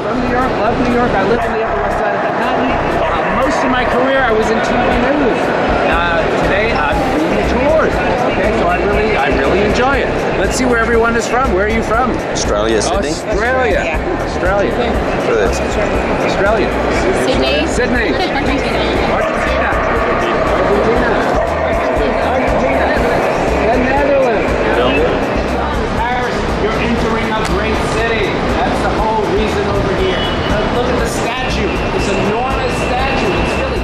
from New York, love New York. I live on the Upper West Side of Manhattan. Most of my career I was in TV news. Today I'm doing tours. Okay, so I really enjoy it. Let's see where everyone is from. Where are you from? Australia, Sydney. Australia. Australia. Australia. Sydney. Sydney. Argentina. The Netherlands. Paris, you're entering a great city. That's the whole reason over here. Look at the statue. This enormous statue. It's really...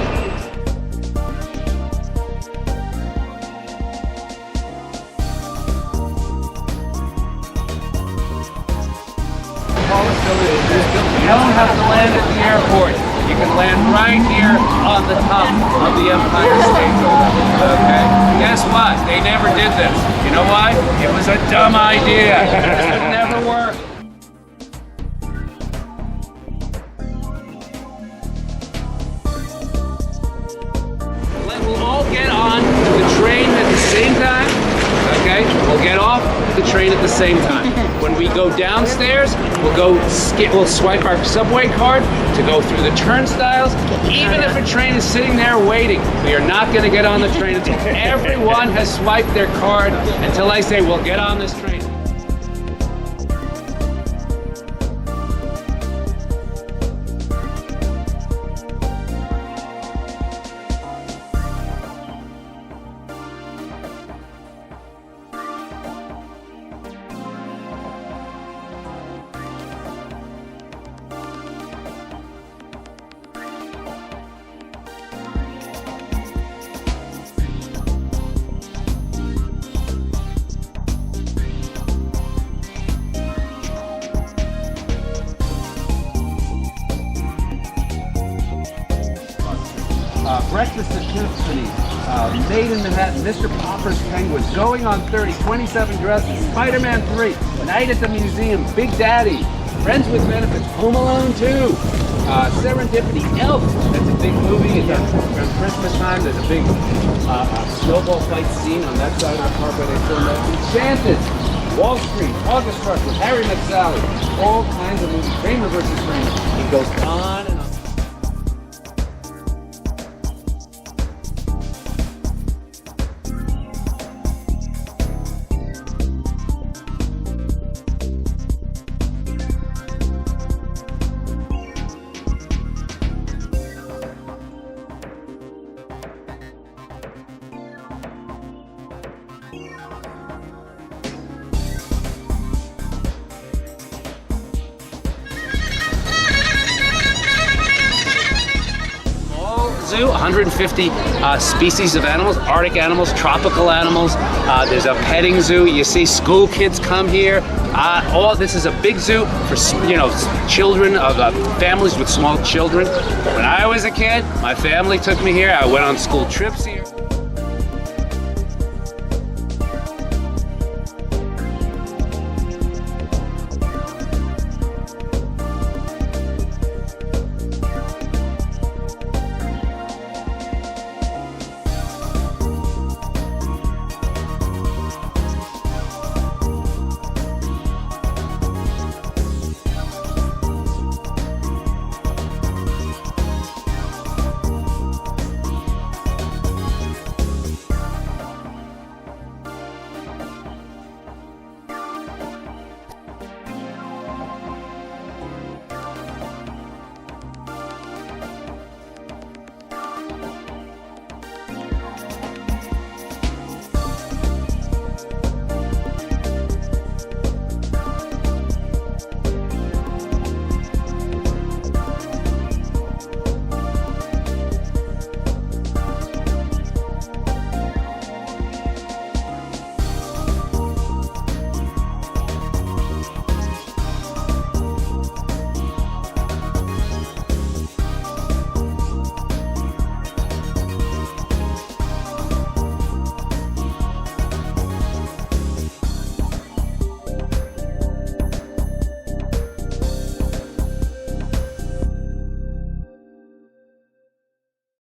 You don't have to land at the airport. You can land right here on the top of the Empire State Building. Okay? Guess what? They never did this. You know why? It was a dumb idea. This would never work. We'll all get on the train at the same time. Okay? We'll get off the train at the same time. When we go downstairs, we'll swipe our subway card to go through the turnstiles. Even if a train is sitting there waiting, we are not going to get on the train until everyone has swiped their card, until I say, we'll get on this train. Breakfast at Tiffany's, made in Manhattan, Mr. Popper's Penguins, Going on 30, 27 Dresses, Spider-Man 3, Night at the Museum, Big Daddy, Friends with Benefits, Home Alone 2, Serendipity, Elf, that's a big movie, it's around Christmas time, there's a big snowball fight scene on that side of the park where they filmed that. Cente, Wall Street, August Rush with Harry Met Sally, all kinds of movies, Kramer versus Kramer, it goes on and on. Zoo, 150 species of animals, Arctic animals, tropical animals. There's a petting zoo. You see school kids come here. All this is a big zoo for children of families with small children. When I was a kid, my family took me here. I went on school trips here.